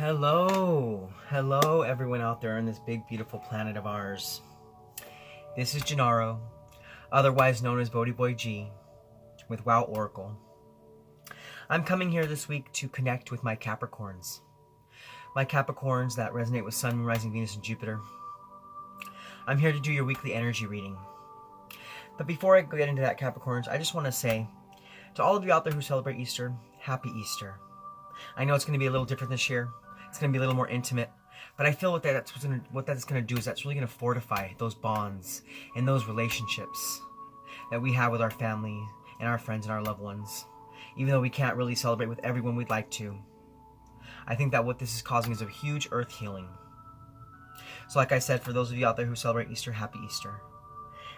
Hello everyone out there on this big beautiful planet of ours. This is Gennaro, otherwise known as Bodhi Boy G, with Wow Oracle. I'm coming here this week to connect with my Capricorns. My Capricorns that resonate with Sun, Moon, Rising, Venus, and Jupiter. I'm here to do your weekly energy reading. But before I get into that, Capricorns, I just want to say to all of you out there who celebrate Easter, Happy Easter. I know it's going to be a little different this year. It's going to be a little more intimate, but I feel what that's going to do is that's really going to fortify those bonds and those relationships that we have with our family and our friends and our loved ones. Even though we can't really celebrate with everyone we'd like to, I think that what this is causing is a huge earth healing. So like I said, for those of you out there who celebrate Easter, Happy Easter.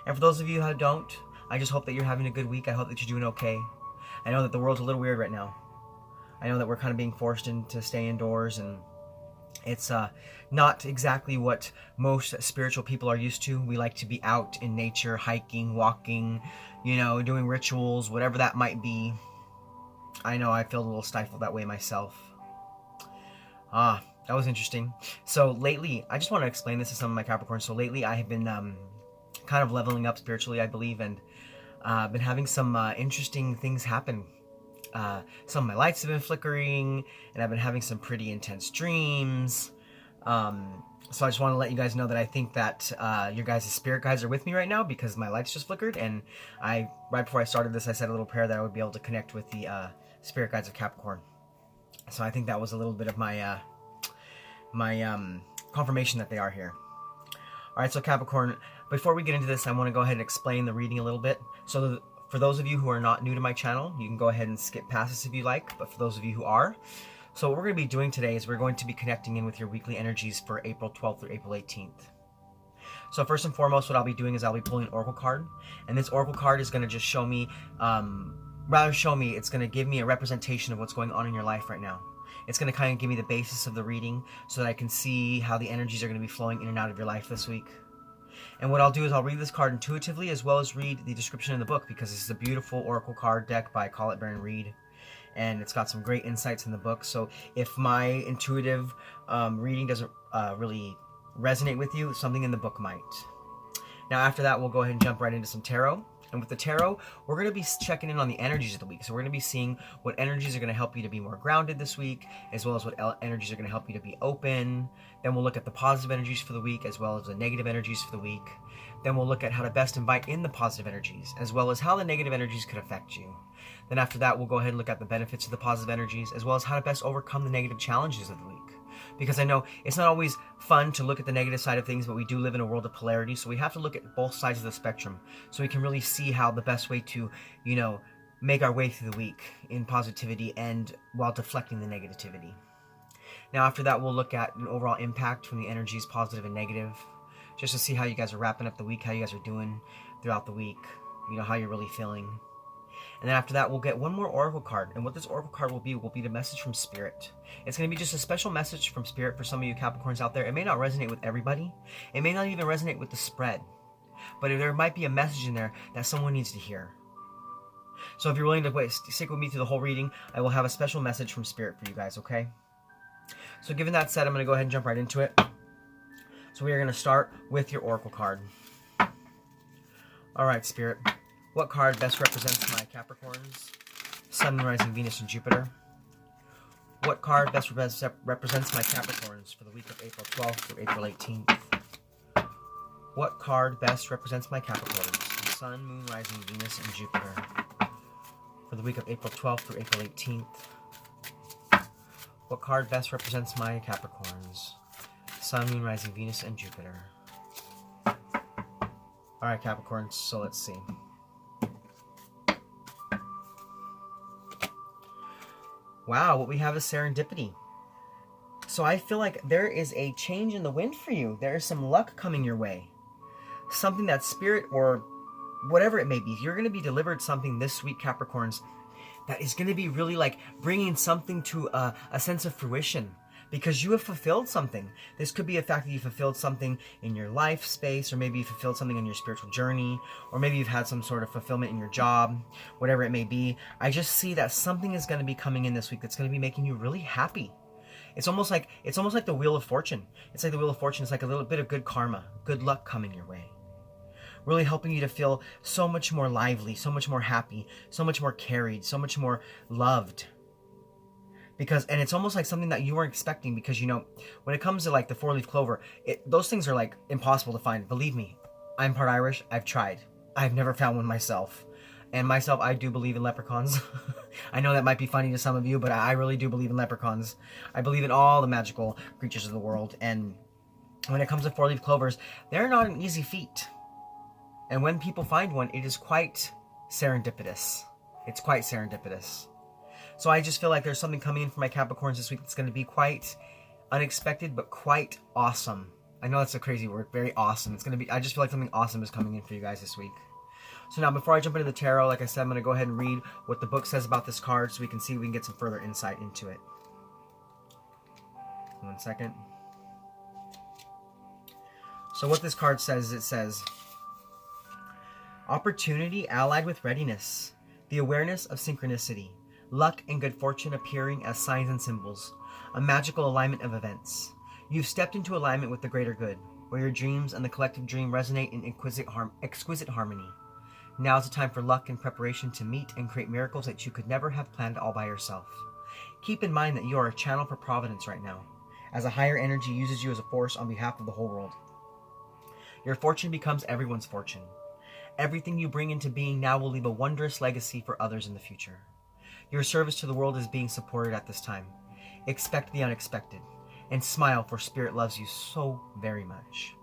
And for those of you who don't, I just hope that you're having a good week. I hope that you're doing okay. I know that the world's a little weird right now. I know that we're kind of being forced to stay indoors, and it's not exactly what most spiritual people are used to. We like to be out in nature, hiking, walking, doing rituals, whatever that might be. I know I feel a little stifled that way myself. That was interesting. So lately, I just want to explain this to some of my Capricorns. So lately I have been kind of leveling up spiritually, I believe, and been having some interesting things happen. Some of my lights have been flickering, and I've been having some pretty intense dreams. So I just want to let you guys know that I think that your guys' spirit guides are with me right now, because my lights just flickered, and right before I started this, I said a little prayer that I would be able to connect with the spirit guides of Capricorn. So I think that was a little bit of my confirmation that they are here. Alright, so Capricorn, before we get into this, I want to go ahead and explain the reading a little bit. So for those of you who are not new to my channel, you can go ahead and skip past this if you like, but for those of you who are, so what we're going to be doing today is we're going to be connecting in with your weekly energies for April 12th through April 18th. So first and foremost, what I'll be doing is I'll be pulling an oracle card, and this oracle card is going to just show me, it's going to give me a representation of what's going on in your life right now. It's going to kind of give me the basis of the reading so that I can see how the energies are going to be flowing in and out of your life this week. And what I'll do is I'll read this card intuitively, as well as read the description in the book, because this is a beautiful oracle card deck by Colette Baron-Reid, and it's got some great insights in the book. So if my intuitive reading doesn't really resonate with you, something in the book might. Now after that, we'll go ahead and jump right into some tarot. And with the tarot, we're going to be checking in on the energies of the week. So we're going to be seeing what energies are going to help you to be more grounded this week, as well as what energies are going to help you to be open. Then we'll look at the positive energies for the week, as well as the negative energies for the week. Then we'll look at how to best invite in the positive energies, as well as how the negative energies could affect you. Then after that, we'll go ahead and look at the benefits of the positive energies, as well as how to best overcome the negative challenges of the week. Because I know it's not always fun to look at the negative side of things, but we do live in a world of polarity, so we have to look at both sides of the spectrum so we can really see how the best way to, make our way through the week in positivity and while deflecting the negativity. Now after that, we'll look at an overall impact from the energies, positive and negative, just to see how you guys are wrapping up the week, how you guys are doing throughout the week, how you're really feeling. And then after that, we'll get one more oracle card. And what this oracle card will be the message from Spirit. It's going to be just a special message from Spirit for some of you Capricorns out there. It may not resonate with everybody. It may not even resonate with the spread. But there might be a message in there that someone needs to hear. So if you're willing to stick with me through the whole reading, I will have a special message from Spirit for you guys, okay? So given that said, I'm going to go ahead and jump right into it. So we are going to start with your oracle card. Alright, Spirit. What card best represents my Capricorns, Sun, Moon, Rising, Venus, and Jupiter? What card best represents my Capricorns for the week of April 12th through April 18th? What card best represents my Capricorns, Sun, Moon, Rising, Venus, and Jupiter for the week of April 12th through April 18th? What card best represents my Capricorns, Sun, Moon, Rising, Venus, and Jupiter? Alright, Capricorns, so let's see. Wow, what we have is serendipity. So I feel like there is a change in the wind for you. There is some luck coming your way. Something that Spirit, or whatever it may be, you're going to be delivered something this week, Capricorns, that is going to be really like bringing something to a sense of fruition. Because you have fulfilled something. This could be a fact that you fulfilled something in your life space, or maybe you fulfilled something in your spiritual journey, or maybe you've had some sort of fulfillment in your job, whatever it may be. I just see that something is going to be coming in this week that's going to be making you really happy. It's almost like the Wheel of Fortune. It's like the Wheel of Fortune. It's like a little bit of good karma, good luck coming your way. Really helping you to feel so much more lively, so much more happy, so much more carried, so much more loved. And it's almost like something that you weren't expecting, because, you know, when it comes to like the 4-leaf clover, those things are like impossible to find. Believe me, I'm part Irish. I've tried. I've never found one myself. And myself, I do believe in leprechauns. I know that might be funny to some of you, but I really do believe in leprechauns. I believe in all the magical creatures of the world. And when it comes to 4-leaf clovers, they're not an easy feat. And when people find one, it is quite serendipitous. It's quite serendipitous. So I just feel like there's something coming in for my Capricorns this week that's going to be quite unexpected, but quite awesome. I know that's a crazy word. Very awesome. It's going to be, I just feel like something awesome is coming in for you guys this week. So now, before I jump into the tarot, like I said, I'm going to go ahead and read what the book says about this card so we can see if we can get some further insight into it. 1 second. So what this card says, it says, opportunity allied with readiness, the awareness of synchronicity, luck and good fortune appearing as signs and symbols, a magical alignment of events. You've stepped into alignment with the greater good, where your dreams and the collective dream resonate in exquisite harmony. Now is the time for luck and preparation to meet and create miracles that you could never have planned all by yourself. Keep in mind that you are a channel for providence right now, as a higher energy uses you as a force on behalf of the whole world. Your fortune becomes everyone's fortune. Everything you bring into being now will leave a wondrous legacy for others in the future. Your service to the world is being supported at this time. Expect the unexpected, and smile, for Spirit loves you so very much.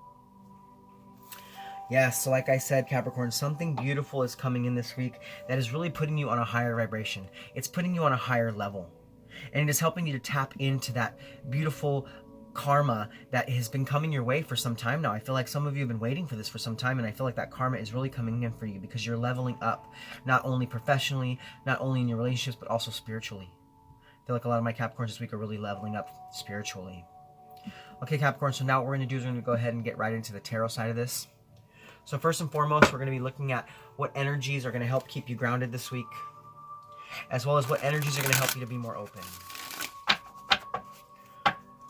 Yes, so like I said, Capricorn, something beautiful is coming in this week that is really putting you on a higher vibration. It's putting you on a higher level. And it is helping you to tap into that beautiful karma that has been coming your way for some time now. I feel like some of you have been waiting for this for some time, and I feel like that karma is really coming in for you because you're leveling up, not only professionally, not only in your relationships, but also spiritually. I feel like a lot of my Capricorns this week are really leveling up spiritually. Okay, Capricorn, so now what we're going to do is we're going to go ahead and get right into the tarot side of this. So first and foremost, we're going to be looking at what energies are going to help keep you grounded this week, as well as what energies are going to help you to be more open.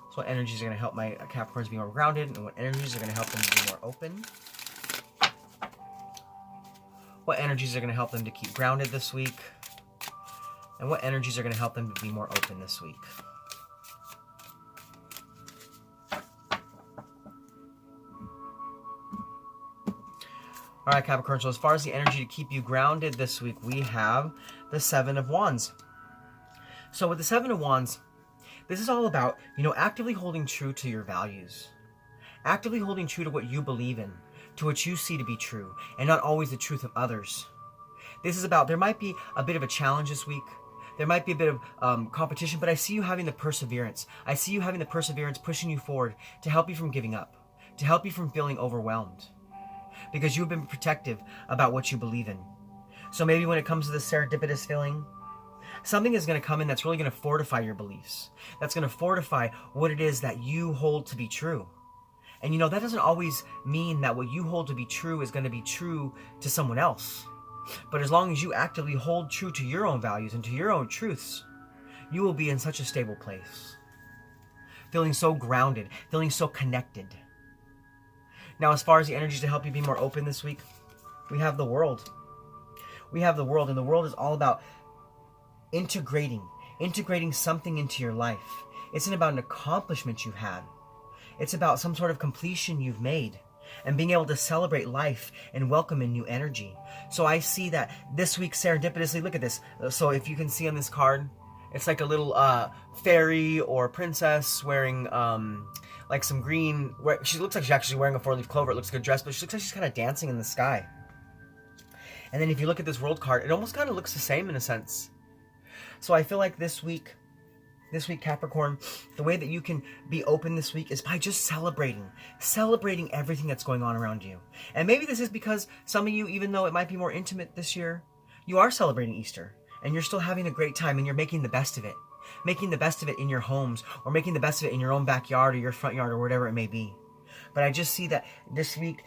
So what energies are going to help my Capricorns be more grounded, and what energies are going to help them to be more open. What energies are going to help them to keep grounded this week, and what energies are going to help them to be more open this week. All right, Capricorn, so as far as the energy to keep you grounded this week, we have the 7 of Wands. So with the 7 of Wands, this is all about, you know, actively holding true to your values. Actively holding true to what you believe in, to what you see to be true, and not always the truth of others. This is about, there might be a bit of a challenge this week. There might be a bit of competition, but I see you having the perseverance. I see you having the perseverance pushing you forward to help you from giving up, to help you from feeling overwhelmed. Because you've been protective about what you believe in. So maybe when it comes to this serendipitous feeling, something is going to come in that's really going to fortify your beliefs. That's going to fortify what it is that you hold to be true. And you know, that doesn't always mean that what you hold to be true is going to be true to someone else. But as long as you actively hold true to your own values and to your own truths, you will be in such a stable place. Feeling so grounded, feeling so connected. Now, as far as the energies to help you be more open this week, we have the World. We have the World, and the World is all about integrating something into your life. It's not about an accomplishment you've had. It's about some sort of completion you've made and being able to celebrate life and welcome in new energy. So I see that this week, serendipitously, look at this. So if you can see on this card, it's like a little fairy or princess wearing like some green, she looks like she's actually wearing a 4-leaf clover. It looks like a dress, but she looks like she's kind of dancing in the sky. And then if you look at this World card, it almost kind of looks the same in a sense. So I feel like this week, Capricorn, the way that you can be open this week is by just celebrating everything that's going on around you. And maybe this is because some of you, even though it might be more intimate this year, you are celebrating Easter, and you're still having a great time, and you're making the best of it. Making the best of it in your homes, or making the best of it in your own backyard or your front yard or whatever it may be. But I just see that this week,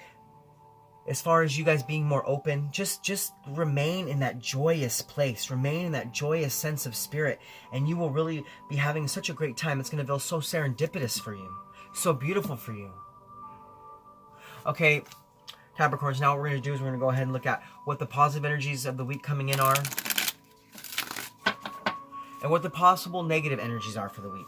as far as you guys being more open, just remain in that joyous place, remain in that joyous sense of spirit, and you will really be having such a great time. It's going to feel so serendipitous for you, so beautiful for you. Okay, Capricorns, now what we're going to do is we're going to go ahead and look at what the positive energies of the week coming in are, and what the possible negative energies are for the week.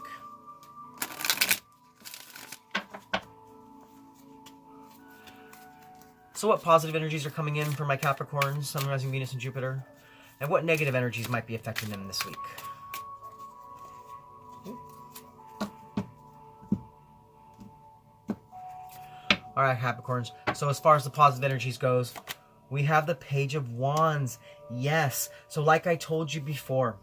So what positive energies are coming in for my Capricorns, Sun, Rising, Venus, and Jupiter? And what negative energies might be affecting them this week? Alright, Capricorns. So as far as the positive energies goes, we have the Page of Wands. Yes. So like I told you before,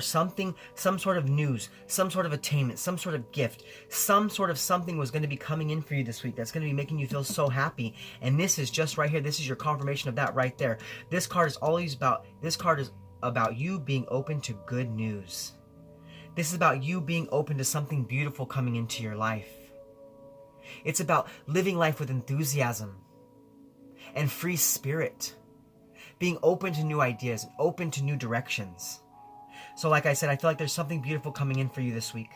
some sort of news, some sort of attainment, some sort of gift, some sort of something was going to be coming in for you this week that's going to be making you feel so happy. And this is just right here. This is your confirmation of that right there. This card is about you being open to good news. This is about you being open to something beautiful coming into your life. It's about living life with enthusiasm and free spirit, being open to new ideas and open to new directions. So like I said, I feel like there's something beautiful coming in for you this week.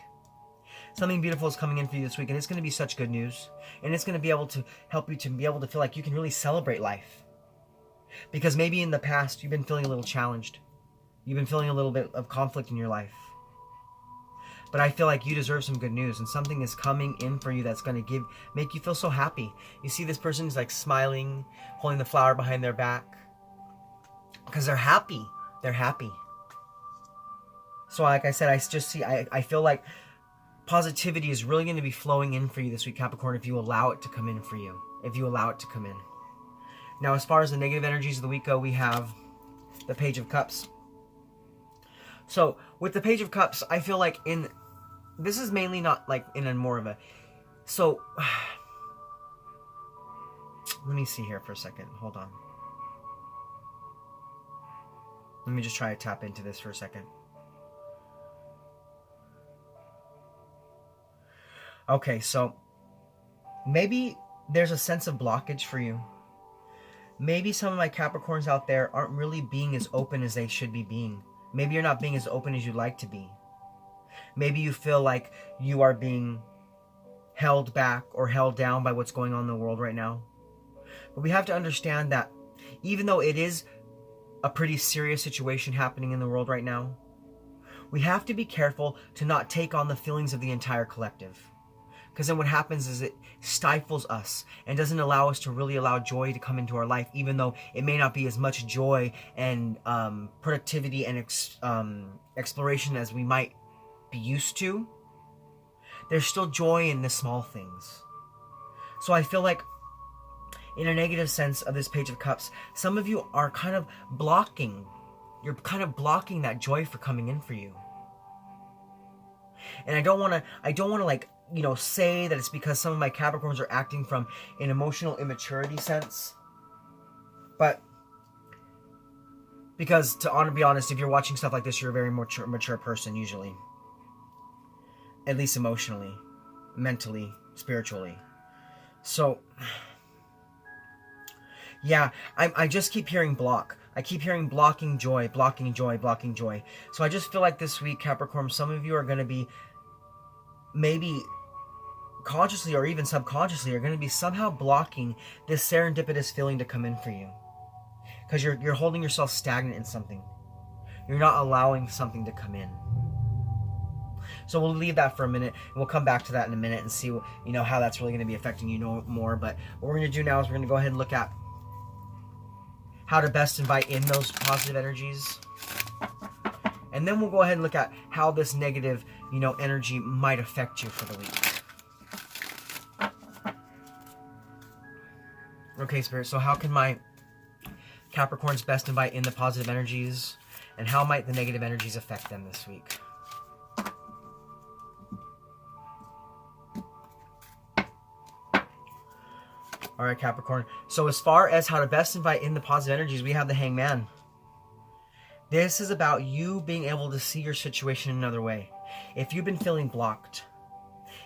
Something beautiful is coming in for you this week, and it's going to be such good news. And it's going to be able to help you to be able to feel like you can really celebrate life. Because maybe in the past, you've been feeling a little challenged. You've been feeling a little bit of conflict in your life. But I feel like you deserve some good news, and something is coming in for you that's going to make you feel so happy. You see this person is like smiling, holding the flower behind their back. Because they're happy. They're happy. So like I said, I feel like positivity is really going to be flowing in for you this week, Capricorn, if you allow it to come in for you. If you allow it to come in. Now, as far as the negative energies of the week go, we have the Page of Cups. So, with the Page of Cups, I feel like this is mainly not like in a more of a, so, let me see here for a second. Hold on. Let me just try to tap into this for a second. Okay, so maybe there's a sense of blockage for you. Maybe some of my Capricorns out there aren't really being as open as they should be being. Maybe you're not being as open as you'd like to be. Maybe you feel like you are being held back or held down by what's going on in the world right now. But we have to understand that even though it is a pretty serious situation happening in the world right now, we have to be careful to not take on the feelings of the entire collective. Because then what happens is it stifles us and doesn't allow us to really allow joy to come into our life, even though it may not be as much joy and productivity and exploration as we might be used to. There's still joy in the small things. So I feel like, in a negative sense of this Page of Cups, some of you are kind of blocking. You're kind of blocking that joy for coming in for you. And I don't want to like, say that it's because some of my Capricorns are acting from an emotional immaturity sense. But because to be honest, if you're watching stuff like this, you're a very mature person usually. At least emotionally, mentally, spiritually. So yeah, I just keep hearing block. I keep hearing blocking joy, blocking joy, blocking joy. So I just feel like this week, Capricorn, some of you are going to be maybe consciously or even subconsciously are going to be somehow blocking this serendipitous feeling to come in for you. Because you're holding yourself stagnant in something. You're not allowing something to come in. So we'll leave that for a minute, and we'll come back to that in a minute and see how that's really going to be affecting you more. But what we're going to do now is we're going to go ahead and look at how to best invite in those positive energies. And then we'll go ahead and look at how this negative, energy might affect you for the week. Okay, Spirit, so how can my Capricorns best invite in the positive energies? And how might the negative energies affect them this week? All right, Capricorn. So as far as how to best invite in the positive energies, we have the Hangman. This is about you being able to see your situation another way. If you've been feeling blocked,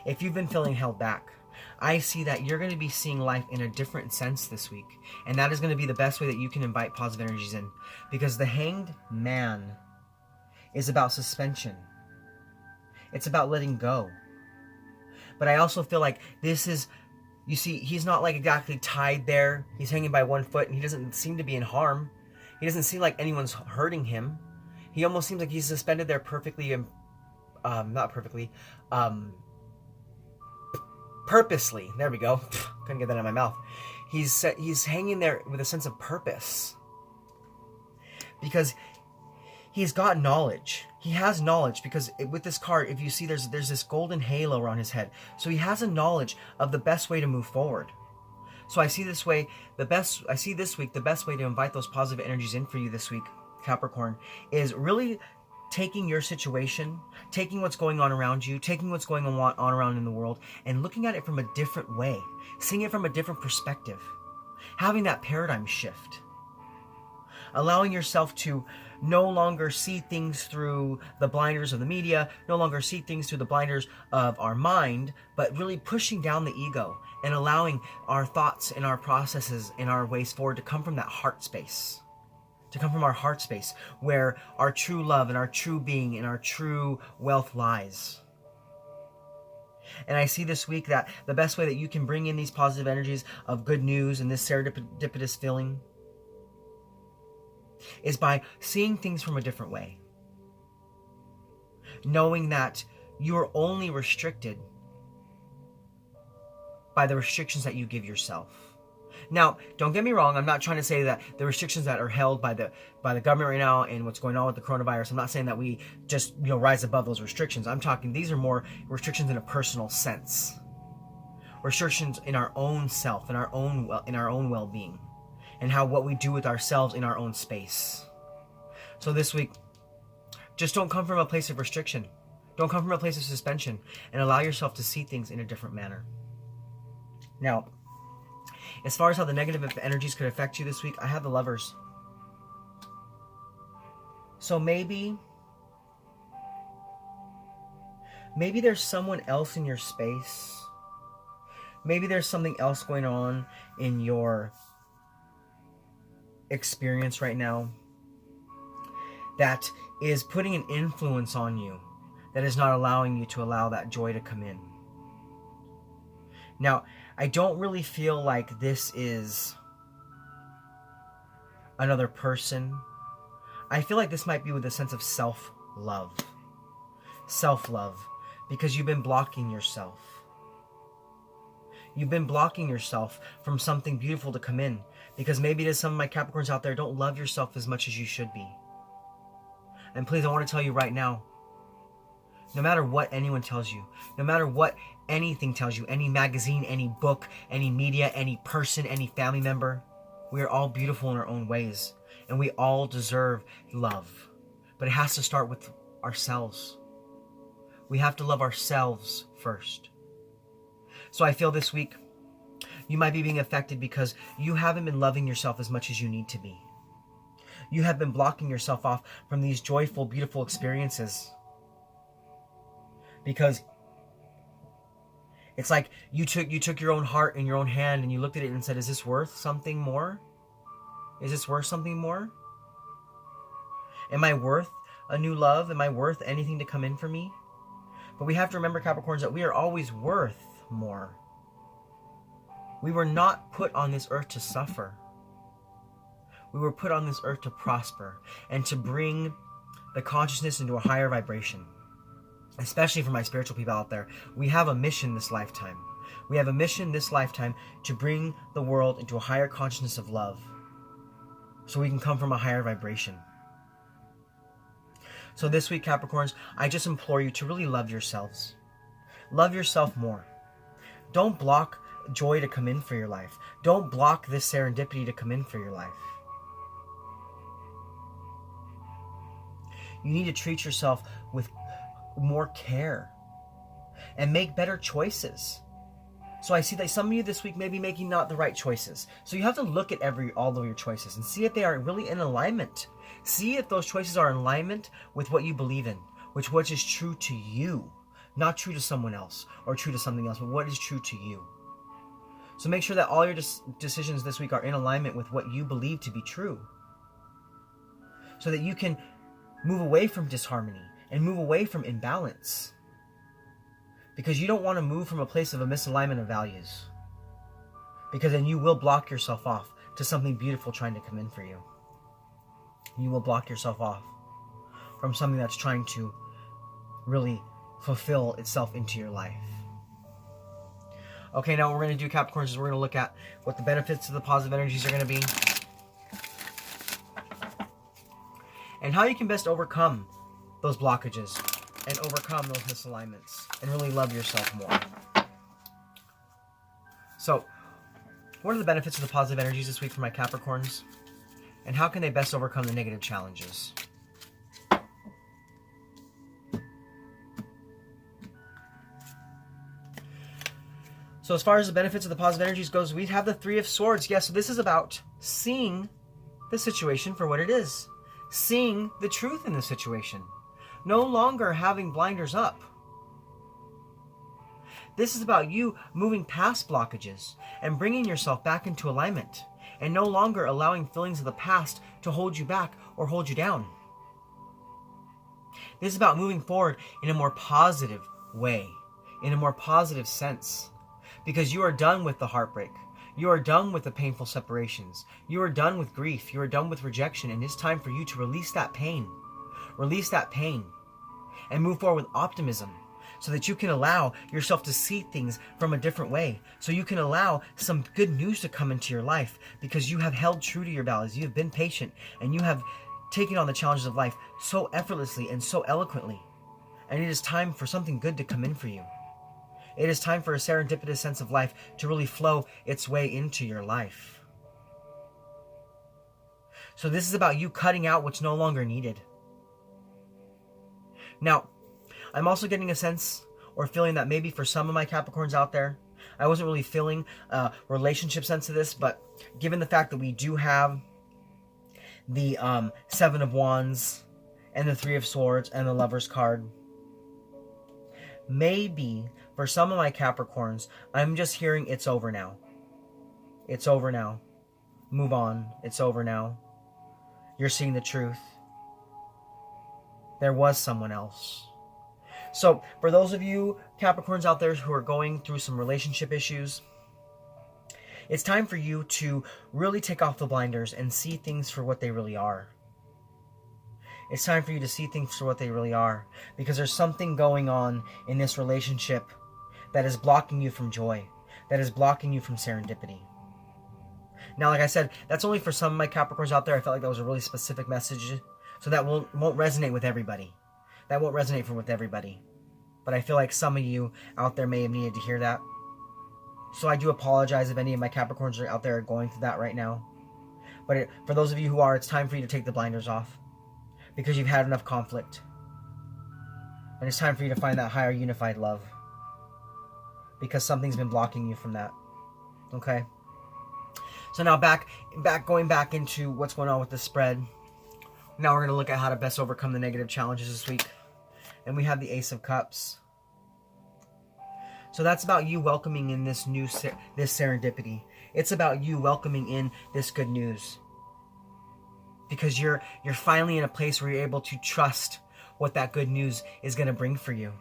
if you've been feeling held back, I see that you're going to be seeing life in a different sense this week. And that is going to be the best way that you can invite positive energies in. Because the Hanged Man is about suspension. It's about letting go. But I also feel like this is, you see, he's not like exactly tied there. He's hanging by one foot and he doesn't seem to be in harm. He doesn't seem like anyone's hurting him. He almost seems like he's suspended there perfectly, not perfectly, purposely. There we go. Couldn't get that out of my mouth. He's hanging there with a sense of purpose. Because he's got knowledge. He has knowledge because with this card, if you see there's this golden halo around his head. So he has a knowledge of the best way to move forward. So I see this week, the best way to invite those positive energies in for you this week, Capricorn, is really taking your situation, taking what's going on around you, taking what's going on around in the world, and looking at it from a different way, seeing it from a different perspective, having that paradigm shift, allowing yourself to no longer see things through the blinders of the media, no longer see things through the blinders of our mind, but really pushing down the ego and allowing our thoughts and our processes and our ways forward to come from that heart space. To come from our heart space where our true love and our true being and our true wealth lies. And I see this week that the best way that you can bring in these positive energies of good news and this serendipitous feeling is by seeing things from a different way. Knowing that you are only restricted by the restrictions that you give yourself. Now, don't get me wrong, I'm not trying to say that the restrictions that are held by the government right now and what's going on with the coronavirus, I'm not saying that we just, rise above those restrictions. I'm talking these are more restrictions in a personal sense. Restrictions in our own self, in our own well-being, and what we do with ourselves in our own space. So this week, just don't come from a place of restriction. Don't come from a place of suspension, and allow yourself to see things in a different manner. Now, as far as how the negative energies could affect you this week, I have the Lovers. So maybe there's someone else in your space. Maybe there's something else going on in your experience right now that is putting an influence on you, that is not allowing you to allow that joy to come in. Now, I don't really feel like this is another person. I feel like this might be with a sense of self-love. Self-love. Because you've been blocking yourself. You've been blocking yourself from something beautiful to come in. Because maybe there's some of my Capricorns out there don't love yourself as much as you should be. And please, I want to tell you right now, no matter what anyone tells you, no matter what anything tells you, any magazine, any book, any media, any person, any family member, we are all beautiful in our own ways. And we all deserve love. But it has to start with ourselves. We have to love ourselves first. So I feel this week, you might be being affected because you haven't been loving yourself as much as you need to be. You have been blocking yourself off from these joyful, beautiful experiences. Because it's like you took your own heart in your own hand and you looked at it and said, is this worth something more? Is this worth something more? Am I worth a new love? Am I worth anything to come in for me? But we have to remember, Capricorns, that we are always worth more. We were not put on this earth to suffer. We were put on this earth to prosper and to bring the consciousness into a higher vibration. Especially for my spiritual people out there, we have a mission this lifetime. We have a mission this lifetime to bring the world into a higher consciousness of love, so we can come from a higher vibration. So this week, Capricorns, I just implore you to really love yourselves. Love yourself more. Don't block joy to come in for your life. Don't block this serendipity to come in for your life. You need to treat yourself with more care and make better choices. So I see that some of you this week may be making not the right choices. So you have to look at all of your choices and see if they are really in alignment. See if those choices are in alignment with what you believe in, which is true to you, Not true to someone else or true to something else, but what is true to you. So make sure that all your decisions this week are in alignment with what you believe to be true, so that you can move away from disharmony and move away from imbalance. Because you don't want to move from a place of a misalignment of values, because then you will block yourself off to something beautiful trying to come in for you. You will block yourself off from something that's trying to really fulfill itself into your life. Okay, now what we're going to do, Capricorns, is we're going to look at what the benefits of the positive energies are going to be, and how you can best overcome those blockages and overcome those misalignments and really love yourself more. So, what are the benefits of the positive energies this week for my Capricorns? And how can they best overcome the negative challenges? So as far as the benefits of the positive energies goes, we have the Three of Swords. Yes, so this is about seeing the situation for what it is. Seeing the truth in the situation. No longer having blinders up. This is about you moving past blockages and bringing yourself back into alignment, and no longer allowing feelings of the past to hold you back or hold you down. This is about moving forward in a more positive way, in a more positive sense, because you are done with the heartbreak. You are done with the painful separations. You are done with grief. You are done with rejection, and it's time for you to release that pain. Release that pain and move forward with optimism, so that you can allow yourself to see things from a different way. So you can allow some good news to come into your life, because you have held true to your values. You have been patient, and you have taken on the challenges of life so effortlessly and so eloquently. And it is time for something good to come in for you. It is time for a serendipitous sense of life to really flow its way into your life. So this is about you cutting out what's no longer needed. Now, I'm also getting a sense or feeling that maybe for some of my Capricorns out there, I wasn't really feeling a relationship sense of this, but given the fact that we do have the Seven of Wands and the Three of Swords and the Lover's card, maybe for some of my Capricorns, I'm just hearing it's over now. It's over now. Move on. It's over now. You're seeing the truth. There was someone else. So, for those of you Capricorns out there who are going through some relationship issues, it's time for you to really take off the blinders and see things for what they really are. It's time for you to see things for what they really are, because there's something going on in this relationship that is blocking you from joy, that is blocking you from serendipity. Now, like I said, that's only for some of my Capricorns out there. I felt like that was a really specific message, so that won't resonate with everybody. That won't resonate with everybody. But I feel like some of you out there may have needed to hear that. So I do apologize if any of my Capricorns are out there going through that right now. But for those of you who are, it's time for you to take the blinders off, because you've had enough conflict. And it's time for you to find that higher unified love, because something's been blocking you from that. Okay? So now going back into what's going on with the spread. Now we're going to look at how to best overcome the negative challenges this week. And we have the Ace of Cups. So that's about you welcoming in this serendipity. It's about you welcoming in this good news. Because you're finally in a place where you're able to trust what that good news is going to bring for you.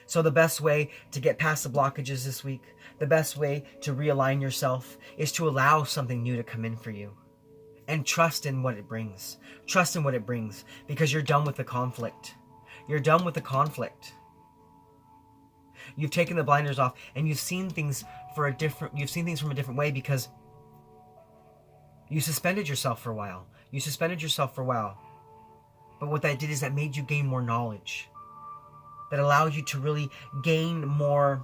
So the best way to get past the blockages this week, the best way to realign yourself, is to allow something new to come in for you. And trust in what it brings. Trust in what it brings, because you're done with the conflict. You're done with the conflict. You've taken the blinders off, and you've seen things from a different way, because you suspended yourself for a while. But what that did is that made you gain more knowledge. That allowed you to really gain more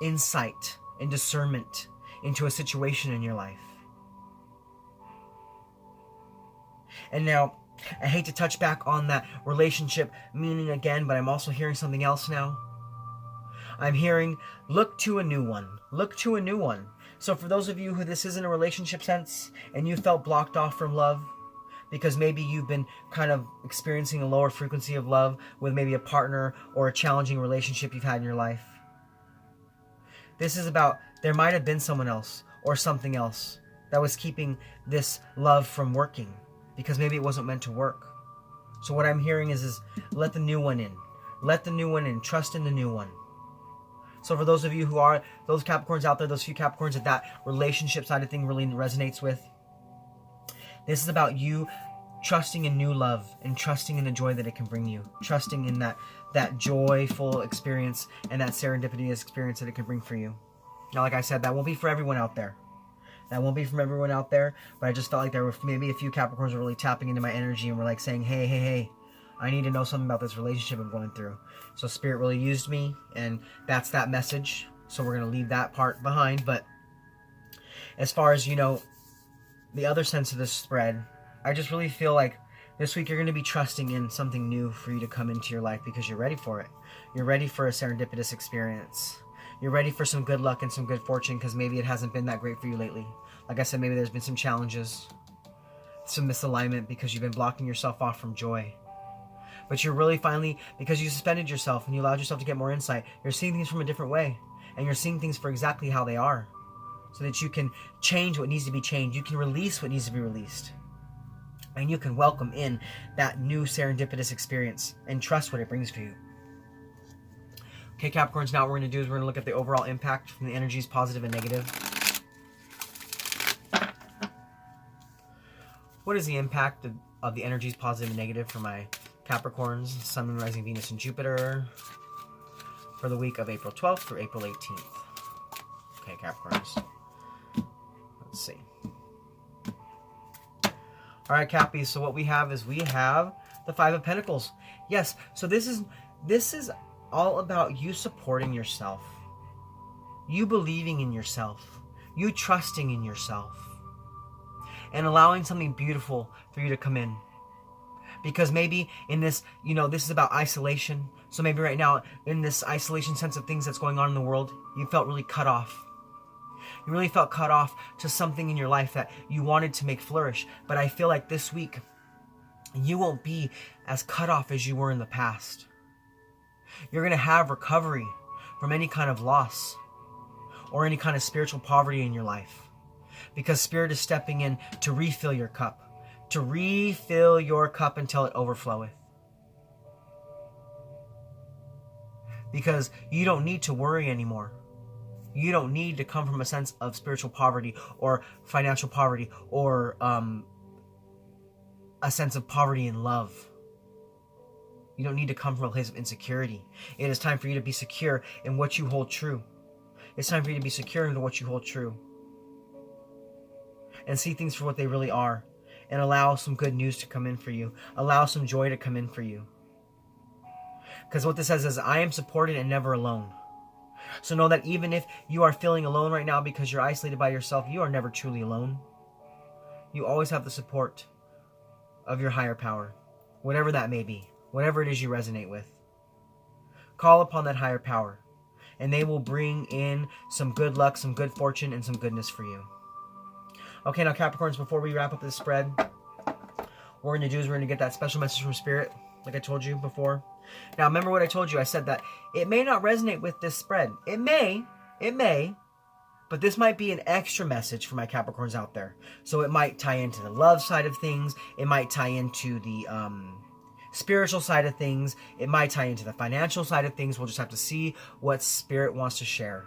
insight and discernment into a situation in your life. And now, I hate to touch back on that relationship meaning again, but I'm also hearing something else now. I'm hearing, look to a new one. Look to a new one. So for those of you who this isn't a relationship sense, and you felt blocked off from love, because maybe you've been kind of experiencing a lower frequency of love with maybe a partner or a challenging relationship you've had in your life. This is about, there might have been someone else or something else that was keeping this love from working because maybe it wasn't meant to work. So what I'm hearing is let the new one in. Let the new one in. Trust in the new one. So for those of you who are, those Capricorns out there, those few Capricorns that relationship side of thing really resonates with, this is about you trusting in new love and trusting in the joy that it can bring you. Trusting in that joyful experience and that serendipitous experience that it can bring for you. Now, like I said, that won't be for everyone out there. That won't be from everyone out there, but I just felt like there were maybe a few Capricorns were really tapping into my energy and were like saying, hey, I need to know something about this relationship I'm going through. So Spirit really used me, and that's that message. So we're going to leave that part behind. But as far as, the other sense of this spread, I just really feel like this week you're going to be trusting in something new for you to come into your life because you're ready for it. You're ready for a serendipitous experience. You're ready for some good luck and some good fortune because maybe it hasn't been that great for you lately. Like I said, maybe there's been some challenges, some misalignment because you've been blocking yourself off from joy. But you're really finally, because you suspended yourself and you allowed yourself to get more insight, you're seeing things from a different way. And you're seeing things for exactly how they are. So that you can change what needs to be changed. You can release what needs to be released. And you can welcome in that new serendipitous experience and trust what it brings for you. Okay, Capricorns, now what we're going to do is we're going to look at the overall impact from the energies, positive and negative. What is the impact of the energies, positive and negative, for my Capricorns, Sun, Moon, Rising, Venus, and Jupiter for the week of April 12th through April 18th? Okay, Capricorns. Let's see. All right, Cappies, so what we have is the Five of Pentacles. Yes, so this is all about you supporting yourself, you believing in yourself, you trusting in yourself, and allowing something beautiful for you to come in. Because maybe in this, this is about isolation. So maybe right now, in this isolation sense of things that's going on in the world, you felt really cut off. You really felt cut off to something in your life that you wanted to make flourish. But I feel like this week, you won't be as cut off as you were in the past. You're going to have recovery from any kind of loss or any kind of spiritual poverty in your life. Because Spirit is stepping in to refill your cup. To refill your cup until it overfloweth. Because you don't need to worry anymore. You don't need to come from a sense of spiritual poverty or financial poverty or a sense of poverty in love. You don't need to come from a place of insecurity. It is time for you to be secure in what you hold true. It's time for you to be secure in what you hold true. And see things for what they really are. And allow some good news to come in for you. Allow some joy to come in for you. Because what this says is, I am supported and never alone. So know that even if you are feeling alone right now because you're isolated by yourself, you are never truly alone. You always have the support of your higher power. Whatever that may be. Whatever it is you resonate with. Call upon that higher power. And they will bring in some good luck, some good fortune, and some goodness for you. Okay, now Capricorns, before we wrap up this spread, what we're going to do is we're going to get that special message from Spirit, like I told you before. Now, remember what I told you. I said that it may not resonate with this spread. It may, but this might be an extra message for my Capricorns out there. So it might tie into the love side of things. It might tie into the spiritual side of things. It might tie into the financial side of things. We'll just have to see what Spirit wants to share.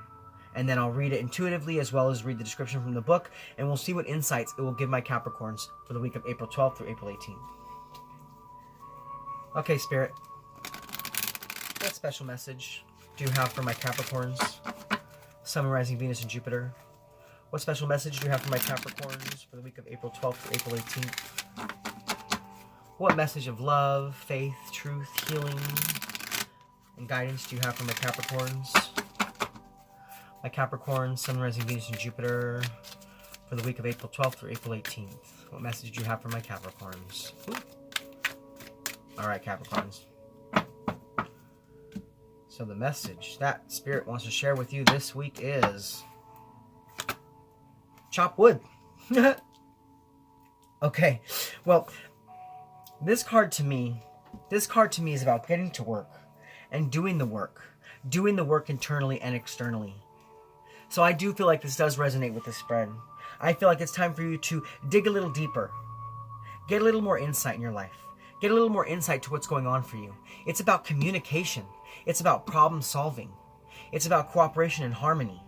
And then I'll read it intuitively as well as read the description from the book. And we'll see what insights it will give my Capricorns for the week of April 12th through April 18th. Okay, Spirit. What special message do you have for my Capricorns? Sun, Rising, Venus, and Jupiter. What special message do you have for my Capricorns for the week of April 12th through April 18th? What message of love, faith, truth, healing, and guidance do you have for my Capricorns? My Capricorn, Sun, Rising, Venus, and Jupiter for the week of April 12th through April 18th. What message do you have for my Capricorns? All right, Capricorns. So the message that Spirit wants to share with you this week is chop wood. Okay, well, This card to me is about getting to work and doing the work internally and externally. So I do feel like this does resonate with the spread. I feel like it's time for you to dig a little deeper, get a little more insight in your life, get a little more insight to what's going on for you. It's about communication. It's about problem solving. It's about cooperation and harmony.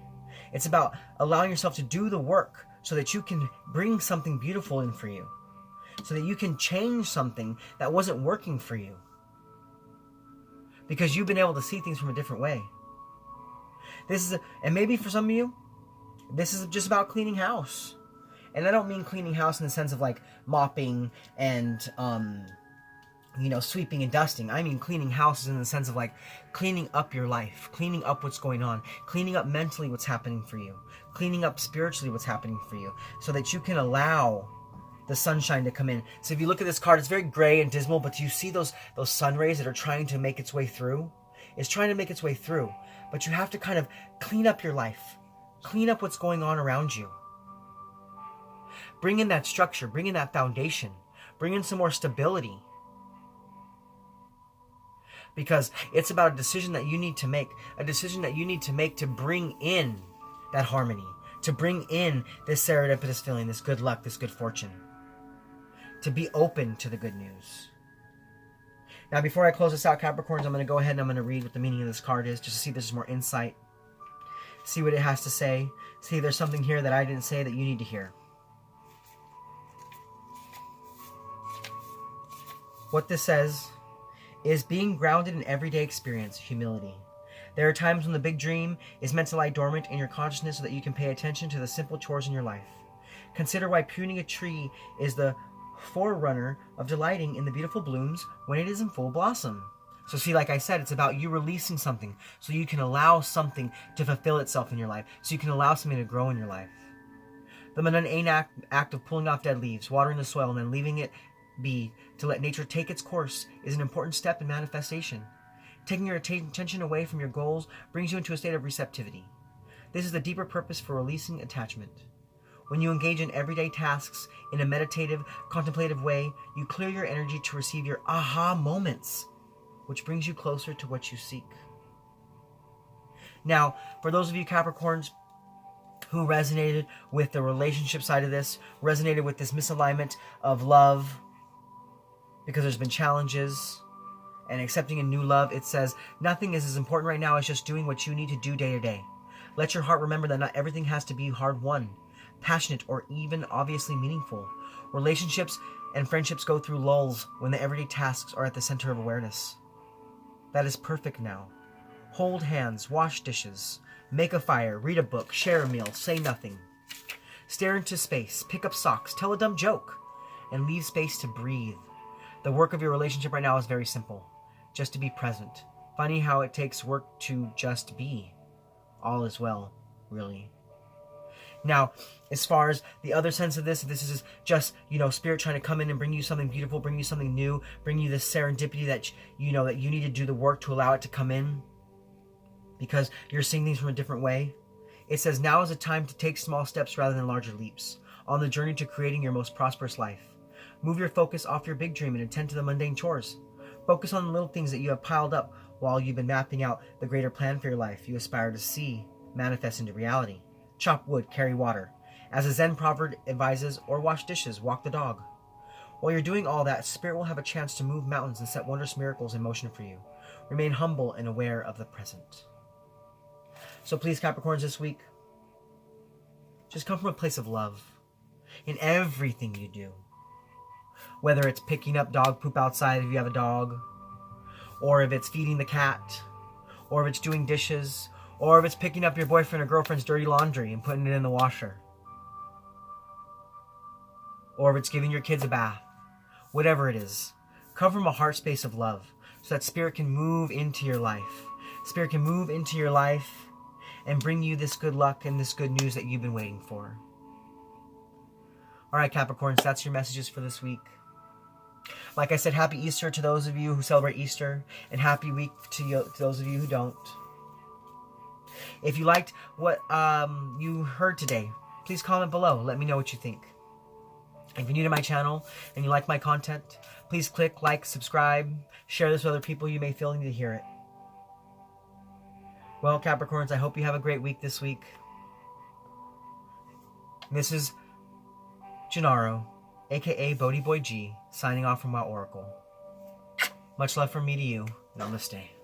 It's about allowing yourself to do the work so that you can bring something beautiful in for you, so that you can change something that wasn't working for you, because you've been able to see things from a different way. And maybe for some of you, this is just about cleaning house. And I don't mean cleaning house in the sense of like mopping and, sweeping and dusting. I mean cleaning houses in the sense of like cleaning up your life, cleaning up what's going on, cleaning up mentally what's happening for you, cleaning up spiritually what's happening for you, so that you can allow the sunshine to come in. So if you look at this card, it's very gray and dismal, but you see those sun rays that are trying to make its way through? It's trying to make its way through, but you have to kind of clean up your life, clean up what's going on around you. Bring in that structure, bring in that foundation, bring in some more stability. Because it's about a decision that you need to make, to bring in that harmony, to bring in this serendipitous feeling, this good luck, this good fortune, to be open to the good news. Now, before I close this out, Capricorns, I'm going to go ahead and I'm going to read what the meaning of this card is, just to see if there's more insight, see what it has to say, see if there's something here that I didn't say that you need to hear. What this says is being grounded in everyday experience, humility. There are times when the big dream is meant to lie dormant in your consciousness so that you can pay attention to the simple chores in your life. Consider why pruning a tree is the forerunner of delighting in the beautiful blooms when it is in full blossom. So see, like I said, it's about you releasing something so you can allow something to fulfill itself in your life, so you can allow something to grow in your life. The mundane act of pulling off dead leaves, watering the soil, and then leaving it be to let nature take its course is an important step in manifestation. Taking your attention away from your goals brings you into a state of receptivity. This is the deeper purpose for releasing attachment. When you engage in everyday tasks in a meditative, contemplative way, you clear your energy to receive your aha moments, which brings you closer to what you seek. Now, for those of you Capricorns who resonated with the relationship side of this, resonated with this misalignment of love, because there's been challenges, and accepting a new love, it says, nothing is as important right now as just doing what you need to do day to day. Let your heart remember that not everything has to be hard-won, passionate, or even obviously meaningful. Relationships and friendships go through lulls when the everyday tasks are at the center of awareness. That is perfect now. Hold hands, wash dishes, make a fire, read a book, share a meal, say nothing. Stare into space, pick up socks, tell a dumb joke, and leave space to breathe. The work of your relationship right now is very simple. Just to be present. Funny how it takes work to just be. All is well, really. Now, as far as the other sense of this is just, Spirit trying to come in and bring you something beautiful, bring you something new, bring you this serendipity that, that you need to do the work to allow it to come in, because you're seeing things from a different way. It says, now is a time to take small steps rather than larger leaps on the journey to creating your most prosperous life. Move your focus off your big dream and attend to the mundane chores. Focus on the little things that you have piled up while you've been mapping out the greater plan for your life you aspire to see manifest into reality. Chop wood, carry water. As a Zen proverb advises, or wash dishes, walk the dog. While you're doing all that, Spirit will have a chance to move mountains and set wondrous miracles in motion for you. Remain humble and aware of the present. So please, Capricorns, this week, just come from a place of love in everything you do. Whether it's picking up dog poop outside if you have a dog, or if it's feeding the cat, or if it's doing dishes, or if it's picking up your boyfriend or girlfriend's dirty laundry and putting it in the washer, or if it's giving your kids a bath, whatever it is, come from a heart space of love so that Spirit can move into your life. Spirit can move into your life and bring you this good luck and this good news that you've been waiting for. All right, Capricorns, that's your messages for this week. Like I said, happy Easter to those of you who celebrate Easter, and happy week to those of you who don't. If you liked what you heard today, please comment below. Let me know what you think. If you're new to my channel and you like my content, please click like, subscribe, share this with other people you may feel need to hear it. Well, Capricorns, I hope you have a great week this week. This is Gennaro, aka Bodhi Boy G, signing off from WoW Oracle. Much love from me to you. Namaste.